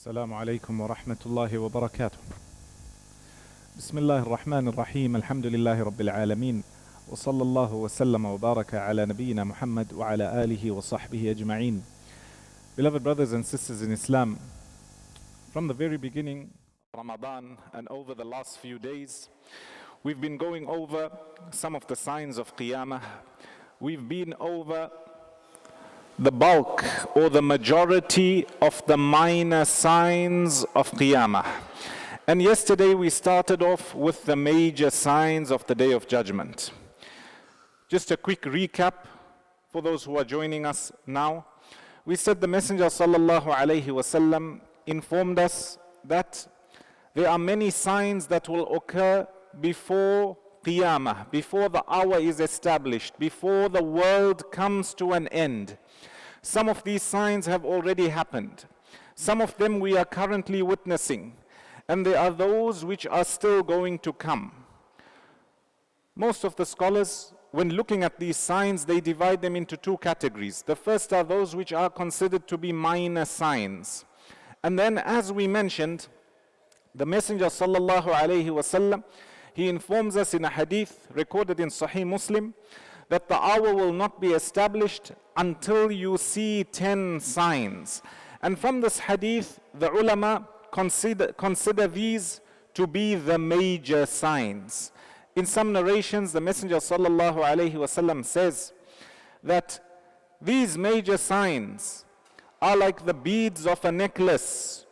السلام عليكم ورحمة الله وبركاته. بسم الله الرحمن الرحيم. الحمد لله رب العالمين، وصلى الله وسلم وبارك على نبينا Muhammad وعلى آله وصحبه أجمعين. Beloved brothers and sisters in Islam, from the very beginning of Ramadan and over the last few days, we've been going over some of the signs of Qiyamah. We've been over the bulk or the majority of the minor signs of Qiyamah. And yesterday we started off with the major signs of the Day of Judgment. Just a quick recap for those who are joining us now. We said the Messenger sallallahu alaihi wasallam informed us that there are many signs that will occur before Qiyamah, before the hour is established, before the world comes to an end. Some of these signs have already happened. Some of them we are currently witnessing. And there are those which are still going to come. Most of the scholars, when looking at these signs, they divide them into two categories. The first are those which are considered to be minor signs. And then, as we mentioned, the Messenger sallallahu alaihi wasallam, he informs us in a hadith recorded in Sahih Muslim that the hour will not be established until you see 10 signs. And from this hadith, the ulama consider these to be the major signs. In some narrations, the Messenger sallallahu alaihi wasallam says that these major signs are like the beads of a necklace.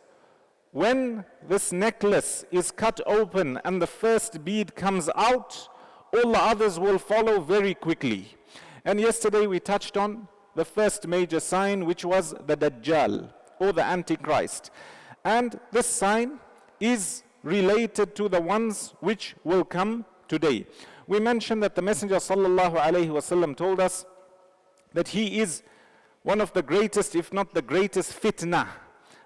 When this necklace is cut open and the first bead comes out, all the others will follow very quickly. And yesterday we touched on the first major sign, which was the Dajjal, or the Antichrist. And this sign is related to the ones which will come today. We mentioned that the Messenger sallallahu alaihi wasallam told us that he is one of the greatest, if not the greatest fitna,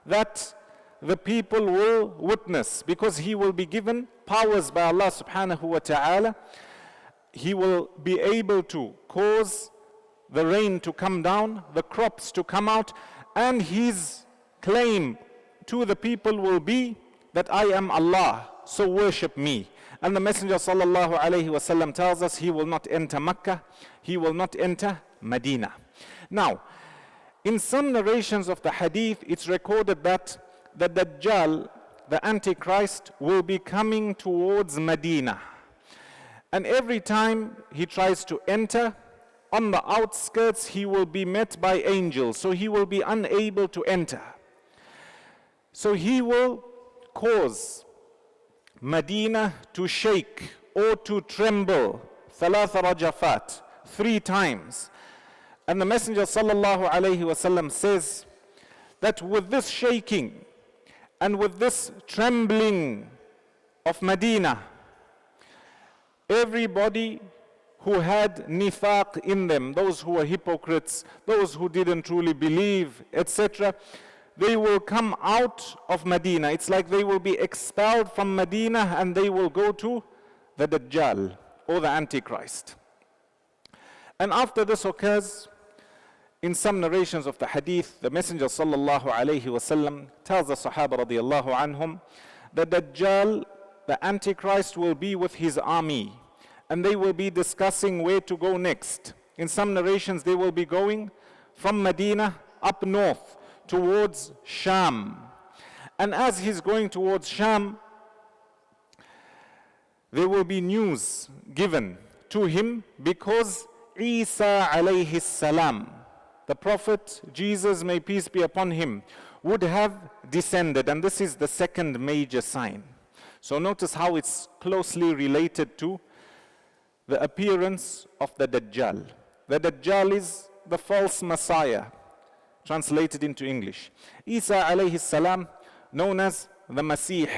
that the people will witness, because he will be given powers by Allah subhanahu wa ta'ala. He will be able to cause the rain to come down, the crops to come out, and his claim to the people will be that I am Allah, so worship me. And the Messenger sallallahu alaihi wasallam tells us he will not enter Mecca, he will not enter Medina. Now, in some narrations of the hadith, it's recorded that the Dajjal, the Antichrist, will be coming towards Medina. And every time he tries to enter, on the outskirts he will be met by angels, so he will be unable to enter. So he will cause Medina to shake or to tremble, thalatha rajafat, 3 times. And the Messenger sallallahu alaihi wasallam says that with this shaking and with this trembling of Medina, everybody who had nifaq in them, those who were hypocrites, those who didn't truly believe, etc., they will come out of Medina. It's like they will be expelled from Medina and they will go to the Dajjal or the Antichrist. And after this occurs, in some narrations of the hadith, the Messenger sallallahu alaihi wasallam tells the Sahaba radiyallahu anhum, the Dajjal, the Antichrist, will be with his army and they will be discussing where to go next. In some narrations, they will be going from Medina up north towards Sham. And as he's going towards Sham, there will be news given to him because Isa alayhi salam, the Prophet Jesus, may peace be upon him, would have descended. And this is the second major sign. So notice how it's closely related to the appearance of the Dajjal. The Dajjal is the false Messiah, translated into English. Isa alayhi salam, known as the Masih.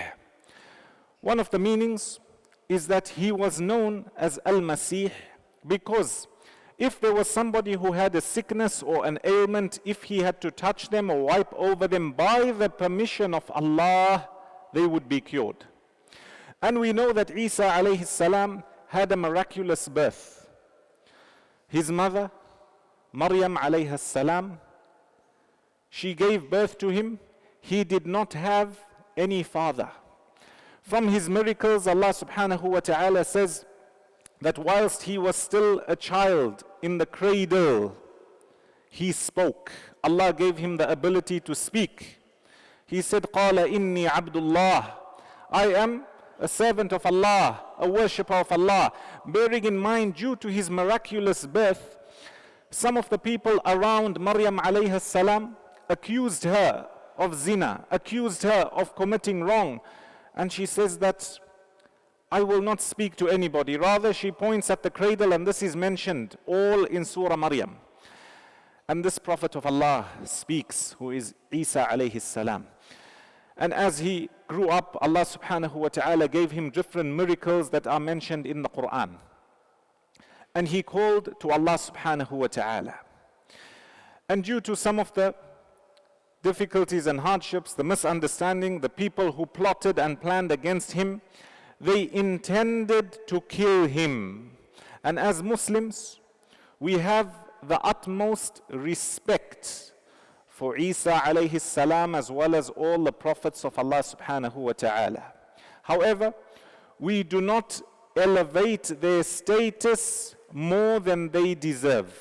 One of the meanings is that he was known as Al-Masih because if there was somebody who had a sickness or an ailment, if he had to touch them or wipe over them by the permission of Allah, they would be cured. And we know that Isa alayhi salam had a miraculous birth. His mother, Maryam alayhi salam, she gave birth to him. he did not have any father. From his miracles, Allah subhanahu wa ta'ala says that whilst he was still a child in the cradle, he spoke. Allah gave him the ability to speak. He said, قَالَ إِنِّي عَبْدُ اللَّهِ, I am a servant of Allah, a worshipper of Allah. Bearing in mind, due to his miraculous birth, some of the people around Maryam alayhi salam accused her of zina, accused her of committing wrong. And she says that, I will not speak to anybody. Rather, she points at the cradle, and this is mentioned all in Surah Maryam. And this Prophet of Allah speaks, who is Isa alayhi salam. And as he grew up, Allah subhanahu wa ta'ala gave him different miracles that are mentioned in the Quran. And he called to Allah subhanahu wa ta'ala. And due to some of the difficulties and hardships, the misunderstanding, the people who plotted and planned against him, they intended to kill him. And as Muslims, we have the utmost respect for Isa alayhi salam as well as all the prophets of Allah subhanahu wa ta'ala. However, we do not elevate their status more than they deserve.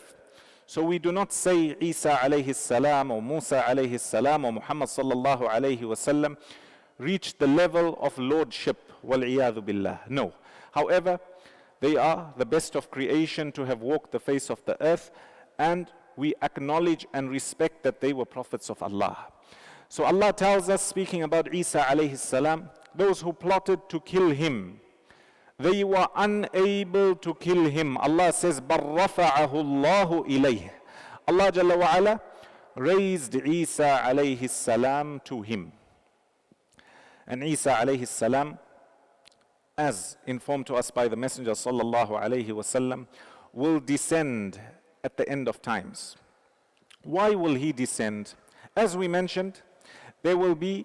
So we do not say Isa alayhi salam or Musa alayhi salam or Muhammad sallallahu alayhi wasallam reached the level of lordship, wal-iyadhu billah. No. However, they are the best of creation to have walked the face of the earth, and we acknowledge and respect that they were prophets of Allah. So Allah tells us, speaking about Isa alayhi salam, those who plotted to kill him, they were unable to kill him. Allah says, بَرْ رَفَعَهُ اللَّهُ إِلَيْهِ. Allah Jalla wa ala raised Isa alayhi salam to him. And Isa alayhi salam, as informed to us by the Messenger sallallahu alayhi wasallam, will descend at the end of times. Why will he descend? As we mentioned, there will be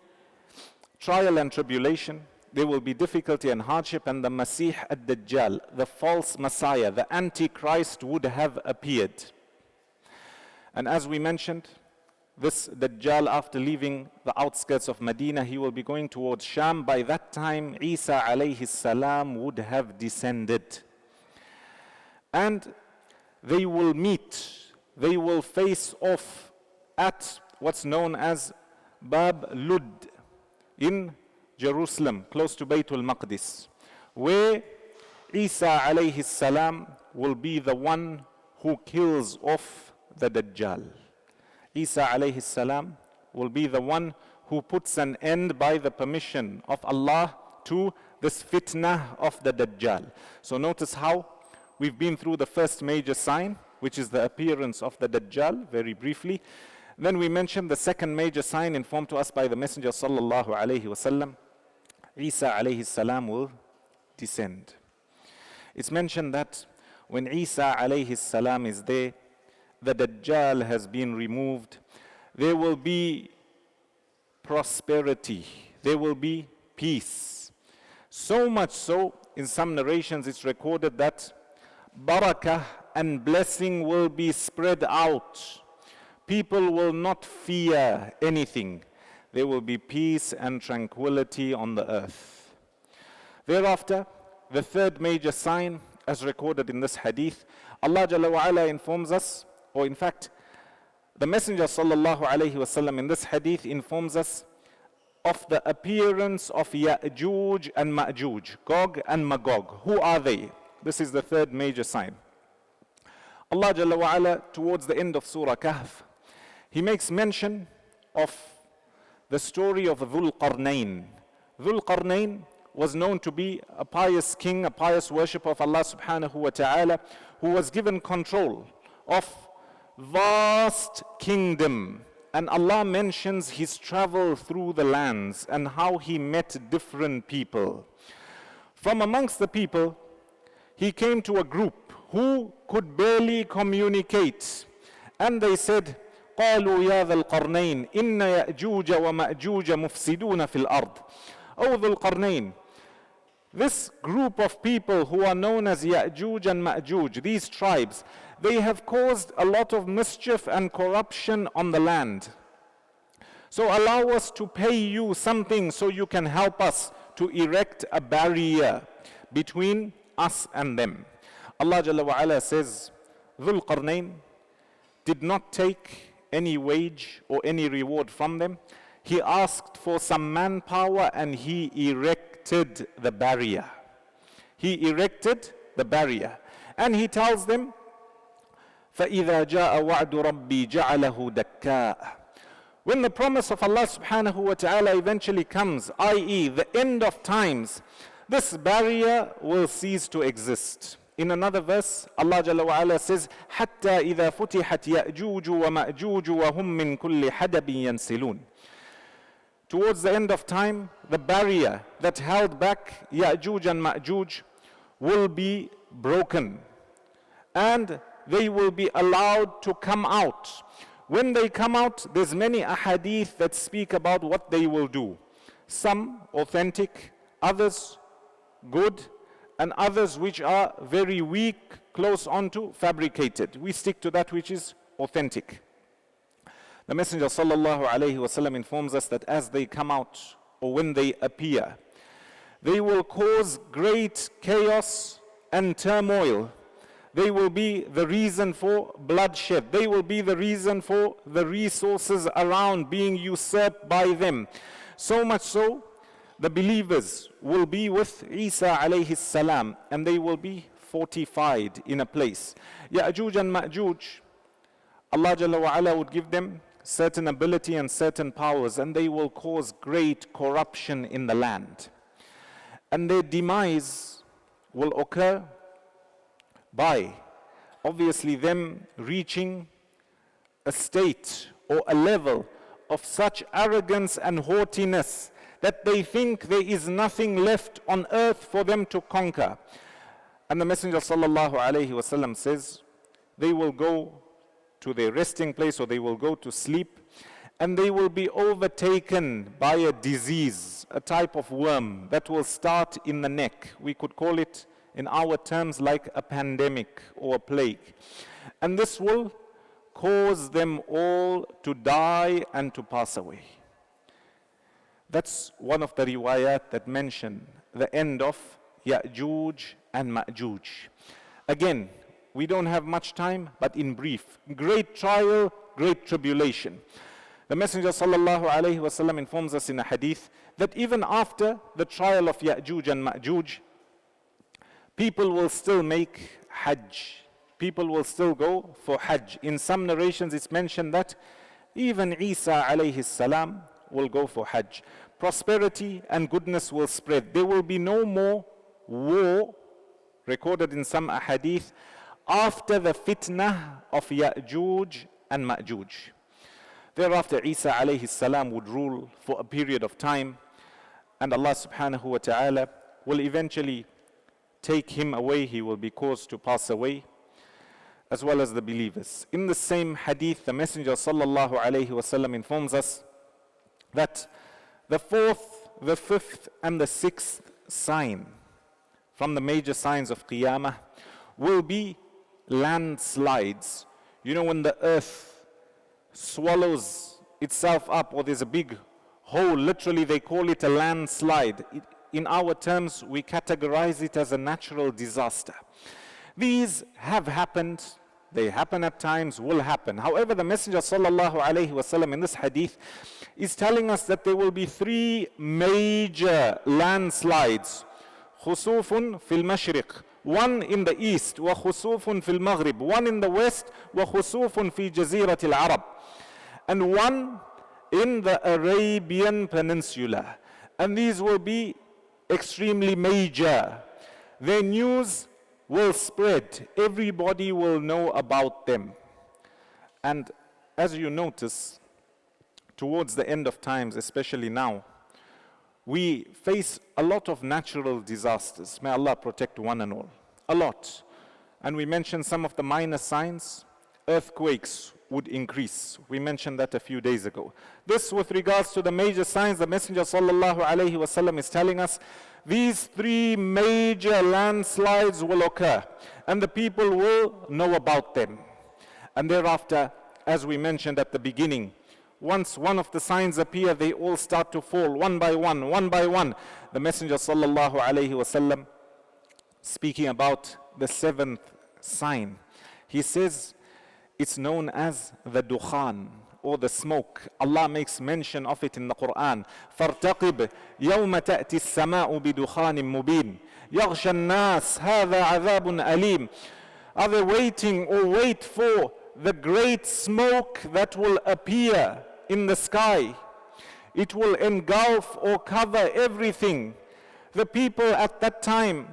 trial and tribulation, there will be difficulty and hardship, and the Masih ad-Dajjal, the false Messiah, the Antichrist, would have appeared. And as we mentioned, this Dajjal, after leaving the outskirts of Medina, he will be going towards Sham. By that time, Isa alayhi salam would have descended. And they will meet, they will face off at what's known as Bab Lud in Jerusalem, close to Baytul Maqdis, where Isa alayhi salam will be the one who kills off the Dajjal. Isa alayhi salam will be the one who puts an end by the permission of Allah to this fitnah of the Dajjal. So notice how we've been through the first major sign, which is the appearance of the Dajjal, very briefly. Then we mentioned the second major sign informed to us by the Messenger sallallahu alayhi wasallam. Isa alayhi salam will descend. It's mentioned that when Isa alayhi salam is there, the Dajjal has been removed. There will be prosperity. There will be peace. So much so, in some narrations it's recorded that barakah and blessing will be spread out. People will not fear anything. There will be peace and tranquility on the earth. Thereafter, the third major sign, as recorded in this hadith, Allah Jalla wa ala informs us, or in fact, the Messenger sallallahu alayhi wasallam in this hadith informs us of the appearance of Ya'juj and Ma'juj, Gog and Magog. Who are they? This is the third major sign. Allah Jalla wa ala, towards the end of Surah Kahf, He makes mention of the story of Dhul Qarnayn. Dhul Qarnayn was known to be a pious king, a pious worshipper of Allah subhanahu wa ta'ala, who was given control of vast kingdom. And Allah mentions his travel through the lands and how he met different people. From amongst the people, he came to a group who could barely communicate. And they said, قالوا يا ذا القرنين إن يأجوج ومأجوج مفسدون في الأرض. O Dhul Qarnayn, this group of people who are known as Ya'juj and Ma'juj, these tribes, they have caused a lot of mischief and corruption on the land. So allow us to pay you something so you can help us to erect a barrier between us and them. Allah Jalla wa Ala says, Dhul Qarnayn did not take any wage or any reward from them. He asked for some manpower and he erected the barrier. He erected the barrier. And he tells them, فَإِذَا جَاءَ وَعْدُ رَبِّي جَعَلَهُ دَكَّاءَ. When the promise of Allah subhanahu wa ta'ala eventually comes, i.e. the end of times, this barrier will cease to exist. In another verse, Allah Jalla wa Ala says, حَتَّى إِذَا فُتِحَتْ يَأْجُوجُ وَمَأْجُوجُ وَهُمْ مِنْ كُلِّ حَدَبٍ يَنْسِلُونَ. Towards the end of time, the barrier that held back Ya'juj and Ma'juj will be broken. And they will be allowed to come out. When they come out, there's many ahadith that speak about what they will do. Some authentic, others good, and others which are very weak, close onto fabricated. We stick to that which is authentic. The Messenger sallallahu alaihi wasallam informs us that as they come out, or when they appear, they will cause great chaos and turmoil. They will be the reason for bloodshed. They will be the reason for the resources around being usurped by them. So much so, the believers will be with Isa alayhi salam, and they will be fortified in a place. Ya'juj and Ma'juj, Allah Jalla wa Ala would give them certain ability and certain powers, and they will cause great corruption in the land. And their demise will occur by obviously them reaching a state or a level of such arrogance and haughtiness that they think there is nothing left on earth for them to conquer. And the Messenger sallallahu alaihi wasallam says, they will go to their resting place, or they will go to sleep, and they will be overtaken by a disease, a type of worm that will start in the neck. We could call it in our terms like a pandemic or a plague. And this will cause them all to die and to pass away. That's one of the riwayat that mention the end of Ya'juj and Ma'juj. Again, we don't have much time, but in brief, great trial, great tribulation. The Messenger sallallahu alaihi wasallam informs us in a hadith that even after the trial of Ya'juj and Ma'juj, people will still make Hajj. People will still go for Hajj. In some narrations it's mentioned that even Isa alayhi salam will go for Hajj. Prosperity and goodness will spread. There will be no more war, recorded in some ahadith, after the fitnah of Ya'juj and Ma'juj. Thereafter Isa alayhi salam would rule for a period of time, and Allah subhanahu wa ta'ala will eventually take him away. He will be caused to pass away, as well as the believers. In the same hadith, the Messenger sallallahu alayhi wasallam informs us that the fourth, the fifth, and the sixth sign from the major signs of Qiyamah will be landslides. You know, when the earth swallows itself up, or there's a big hole, literally they call it a landslide. In our terms, we categorize it as a natural disaster. These have happened, they happen at times, will happen. However, the Messenger sallallahu alaihi wasallam in this hadith is telling us that there will be three major landslides. خُسُوفٌ فِي الْمَشْرِقِ, one in the east, وَخُسُوفٌ فِي الْمَغْرِبِ, one in the west, وَخُسُوفٌ فِي جَزِيرَةِ الْعَرَبِ, and one in the Arabian Peninsula. And these will be extremely major. Their news will spread. Everybody will know about them. And as you notice, towards the end of times, especially now, we face a lot of natural disasters. May Allah protect one and all. A lot. And we mentioned some of the minor signs. Earthquakes would increase. We mentioned that a few days ago. This with regards to the major signs, the Messenger sallallahu alaihi wasallam is telling us these three major landslides will occur, and the people will know about them. And thereafter, as we mentioned at the beginning, once one of the signs appear, they all start to fall one by one, one by one. The Messenger sallallahu alayhi wasallam, speaking about the seventh sign, he says it's known as the dukhan, or the smoke. Allah makes mention of it in the Quran. فَارْتَقِبْ يَوْمَ تَأْتِي السَّمَاءُ بِدُخَانٍ مُبِينٍ يَغْشَى النَّاسِ هَذَا عَذَابٌ أَلِيمٌ. Are they waiting or wait for the great smoke that will appear in the sky? It will engulf or cover everything. The people at that time,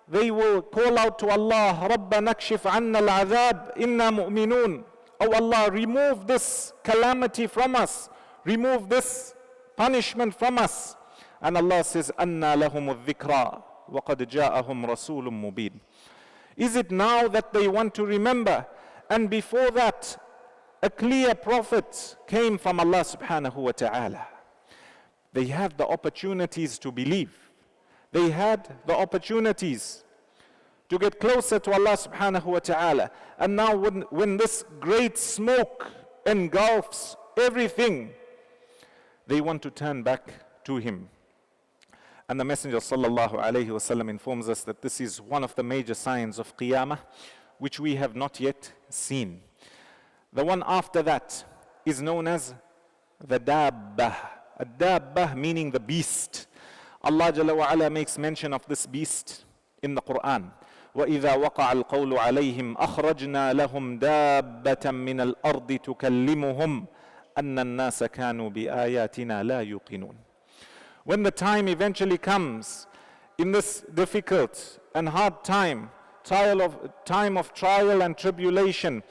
they will call out to Allah, رَبَّنَا اكْشِفْ عَنَّا الْعَذَابِ إِنَّا مُؤْمِنُونَ. Oh Allah, remove this calamity from us. Remove this punishment from us. And Allah says, أَنَّا لَهُمُ الذِّكْرَى وَقَدْ جَاءَهُمْ رَسُولٌ مُبِينٌ. Is it now that they want to remember? And before that, a clear prophet came from Allah subhanahu wa ta'ala. They had the opportunities to believe. They had the opportunities to get closer to Allah subhanahu wa ta'ala. And now when this great smoke engulfs everything, they want to turn back to Him. And the Messenger sallallahu alayhi wasallam informs us that this is one of the major signs of Qiyamah, which we have not yet seen. The one after that is known as the Dabbah. A Dabbah meaning the beast. Allah Jalla wa Ala makes mention of this beast in the Quran. وَإِذَا وَقَعَ الْقَوْلُ عَلَيْهِمْ أَخْرَجْنَا لَهُمْ دَابَّةً مِّنَ الْأَرْضِ تُكَلِّمُهُمْ أَنَّ النَّاسَ كَانُوا بِآيَاتِنَا لَا يُوقِنُونَ. When the time eventually comes, in this difficult and hard time of trial and tribulation,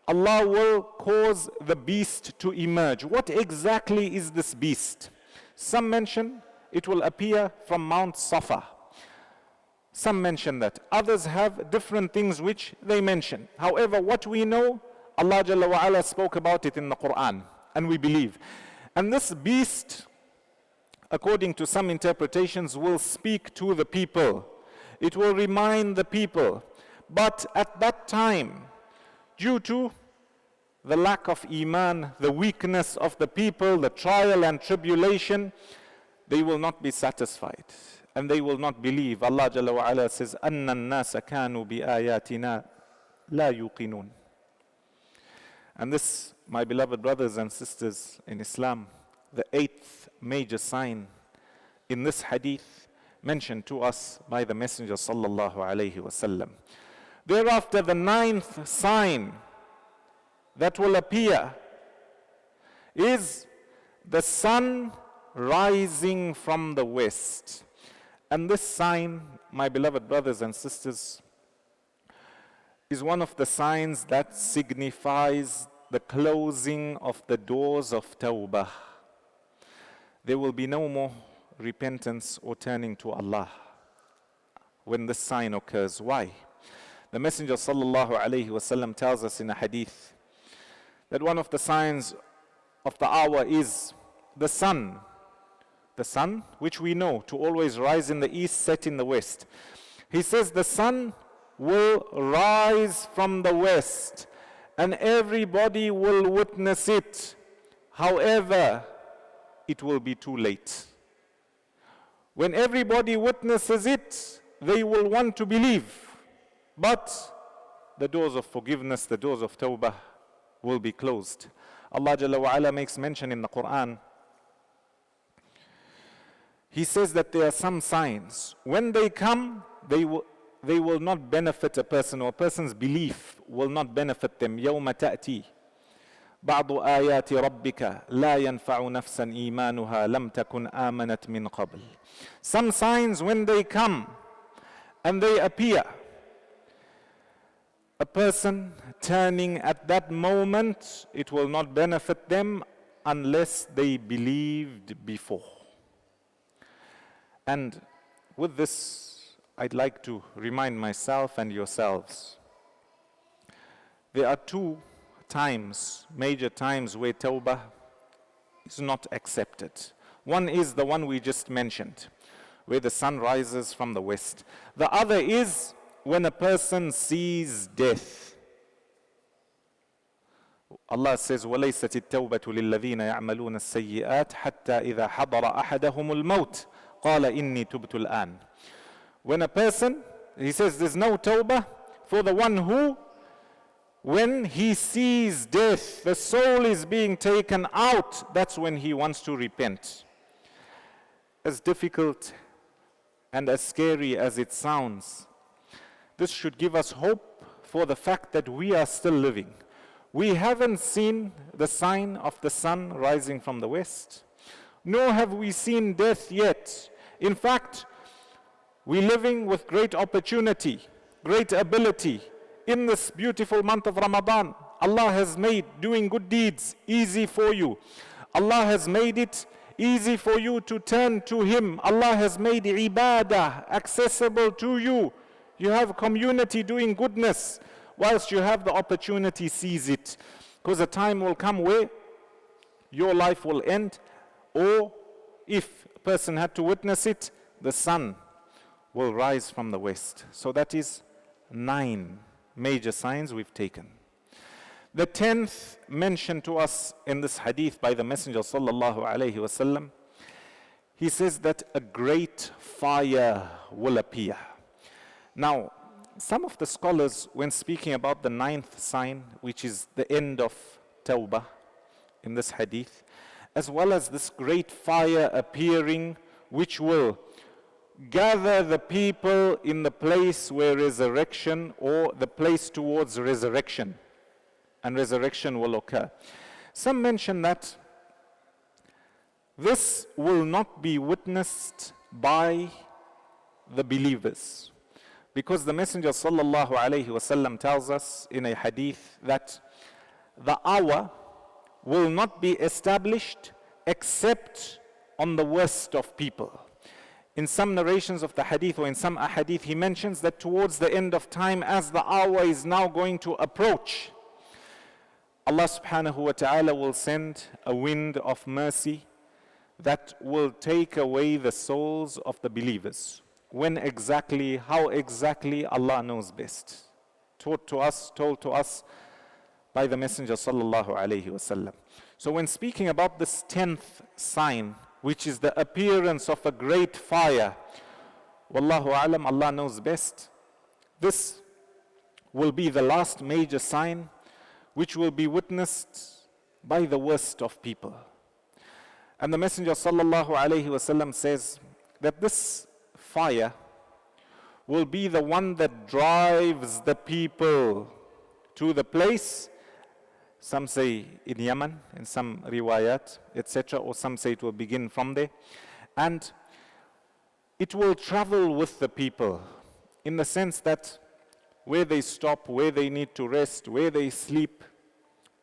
Allah will cause the beast to emerge. What exactly is this beast? Some mention it will appear from Mount Safa. Some mention that. Others have different things which they mention. However, what we know, Allah Jalla wa Ala spoke about it in the Quran, and we believe. And this beast, according to some interpretations, will speak to the people. It will remind the people. But at that time, due to the lack of iman, the weakness of the people, the trial and tribulation, they will not be satisfied and they will not believe. Allah Jalla wa Ala says, أَنَّ النَّاسَ كَانُوا بِآيَاتِنَا لَا يُوقِنُونَ. And this, my beloved brothers and sisters in Islam, the eighth major sign in this hadith mentioned to us by the Messenger sallallahu alayhi wasallam. Thereafter, the ninth sign that will appear is the sun rising from the west. And this sign, my beloved brothers and sisters, is one of the signs that signifies the closing of the doors of Tawbah. There will be no more repentance or turning to Allah when this sign occurs. Why? The Messenger sallallahu alayhi wasallam tells us in a hadith that one of the signs of the hour is the sun. The sun, which we know to always rise in the east, set in the west. He says the sun will rise from the west and everybody will witness it. However, it will be too late. When everybody witnesses it, they will want to believe. But the doors of forgiveness, the doors of tawbah will be closed. Allah Jalla wa Ala makes mention in the Quran. He says that there are some signs. When they come, they will not benefit a person, or a person's belief will not benefit them. يَوْمَ تَأْتِي بَعْضُ آيَاتِ رَبِّكَ لَا يَنْفَعُ نَفْسًا إِيمَانُهَا لَمْ تَكُنْ آمَنَتْ مِنْ قَبْلِ. Some signs, when they come and they appear, a person turning at that moment, it will not benefit them unless they believed before. And with this, I'd like to remind myself and yourselves, there are two times, major times, where tawbah is not accepted. One is the one we just mentioned, where the sun rises from the west. The other is when a person sees death. Allah says, وَلَيْسَتِ التَّوْبَةُ لِلَّذِينَ يَعْمَلُونَ السَّيِّئَاتِ حَتَّى إِذَا حَضَرَ أَحَدَهُمُ الْمَوْتِ قَالَ إِنِّي تُبْتُ الْآنِ. When a person, he says there's no tawbah for the one who, when he sees death, the soul is being taken out, that's when he wants to repent. As difficult and as scary as it sounds, this should give us hope for the fact that we are still living. We haven't seen the sign of the sun rising from the west, nor have we seen death yet. In fact, we're living with great opportunity, great ability. In this beautiful month of Ramadan, Allah has made doing good deeds easy for you. Allah has made it easy for you to turn to Him. Allah has made ibadah accessible to you. You have community doing goodness. Whilst you have the opportunity, seize it. Because a time will come where your life will end, or if a person had to witness it, the sun will rise from the west. So that is 9 major signs we've taken. The 10th mentioned to us in this hadith by the Messenger sallallahu alaihi wasallam, he says that a great fire will appear. Now, some of the scholars, when speaking about the 9th sign, which is the end of Tawbah in this hadith, as well as this great fire appearing, which will gather the people in the place where resurrection, or the place towards resurrection, and resurrection will occur. Some mention that this will not be witnessed by the believers, because the Messenger sallallahu alaihi wasallam tells us in a hadith that the hour will not be established except on the worst of people. In some narrations of the hadith, or in some ahadith, he mentions that towards the end of time, as the hour is now going to approach, Allah subhanahu wa ta'ala will send a wind of mercy that will take away the souls of the believers. When exactly, how exactly, Allah knows best. Told to us by the Messenger sallallahu alaihi wasallam. So when speaking about this 10th sign, which is the appearance of a great fire, wallahu alam, Allah knows best. This will be the last major sign which will be witnessed by the worst of people. And the Messenger sallallahu alaihi wasallam says that this fire will be the one that drives the people to the place, some say in Yemen, in some riwayat, etc., or some say it will begin from there, and it will travel with the people in the sense that where they stop, where they need to rest, where they sleep,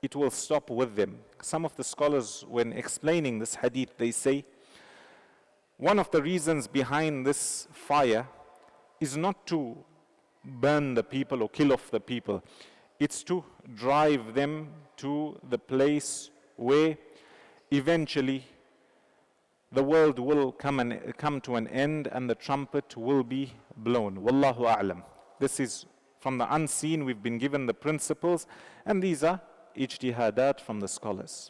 it will stop with them. Some of the scholars, when explaining this hadith, they say one of the reasons behind this fire is not to burn the people or kill off the people. It's to drive them to the place where eventually the world will come to an end and the trumpet will be blown. Wallahu a'lam. This is from the unseen. We've been given the principles, and these are ijtihadat from the scholars.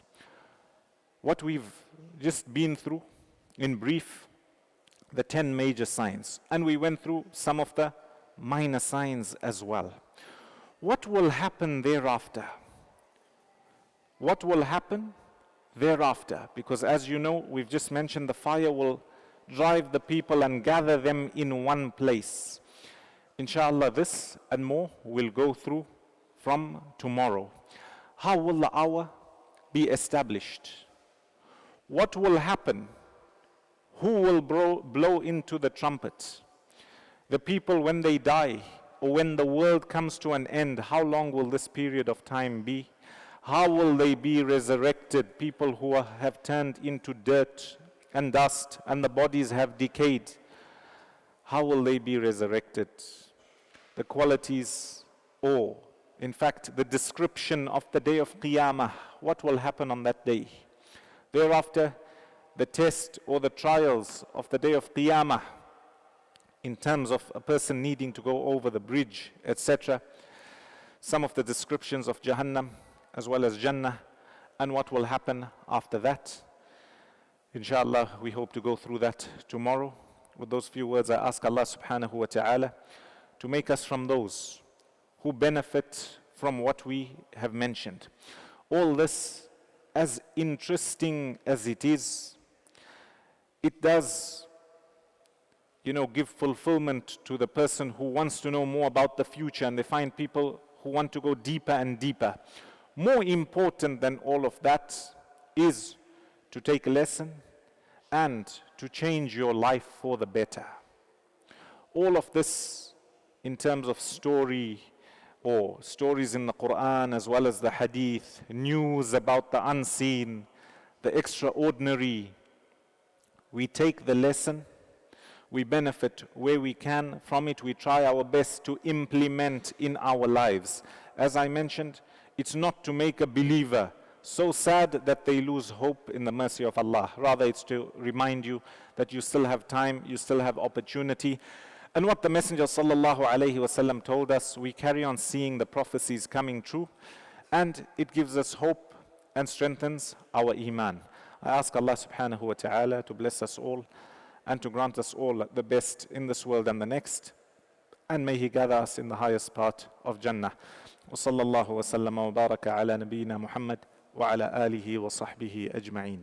What we've just been through, in brief, the 10 major signs, and we went through some of the minor signs as well. What will happen thereafter? What will happen thereafter? Because as you know, we've just mentioned the fire will drive the people and gather them in one place. Inshallah, this and more we'll go through from tomorrow. How will the hour be established? What will happen? Who will blow into the trumpet? The people when they die, or when the world comes to an end, how long will this period of time be? How will they be resurrected? People who have turned into dirt and dust and the bodies have decayed. How will they be resurrected? The qualities, or in fact the description of the day of Qiyamah. What will happen on that day? Thereafter, the test or the trials of the day of Qiyamah, in terms of a person needing to go over the bridge, etc. Some of the descriptions of Jahannam, as well as Jannah, and what will happen after that. Inshallah, we hope to go through that tomorrow. With those few words, I ask Allah subhanahu wa ta'ala to make us from those who benefit from what we have mentioned. All this, as interesting as it is, it does, give fulfillment to the person who wants to know more about the future, and they find people who want to go deeper and deeper. More important than all of that is to take a lesson and to change your life for the better. All of this in terms of story or stories in the Quran as well as the Hadith, news about the unseen, the extraordinary. We take the lesson, we benefit where we can from it, we try our best to implement in our lives. As I mentioned, it's not to make a believer so sad that they lose hope in the mercy of Allah. Rather, it's to remind you that you still have time, you still have opportunity. And what the Messenger sallallahu alaihi wasallam told us, we carry on seeing the prophecies coming true, and it gives us hope and strengthens our iman. I ask Allah subhanahu wa ta'ala to bless us all and to grant us all the best in this world and the next, and may He gather us in the highest part of Jannah. وصلى الله وسلم وبارك على نبينا محمد وعلى آله وصحبه أجمعين.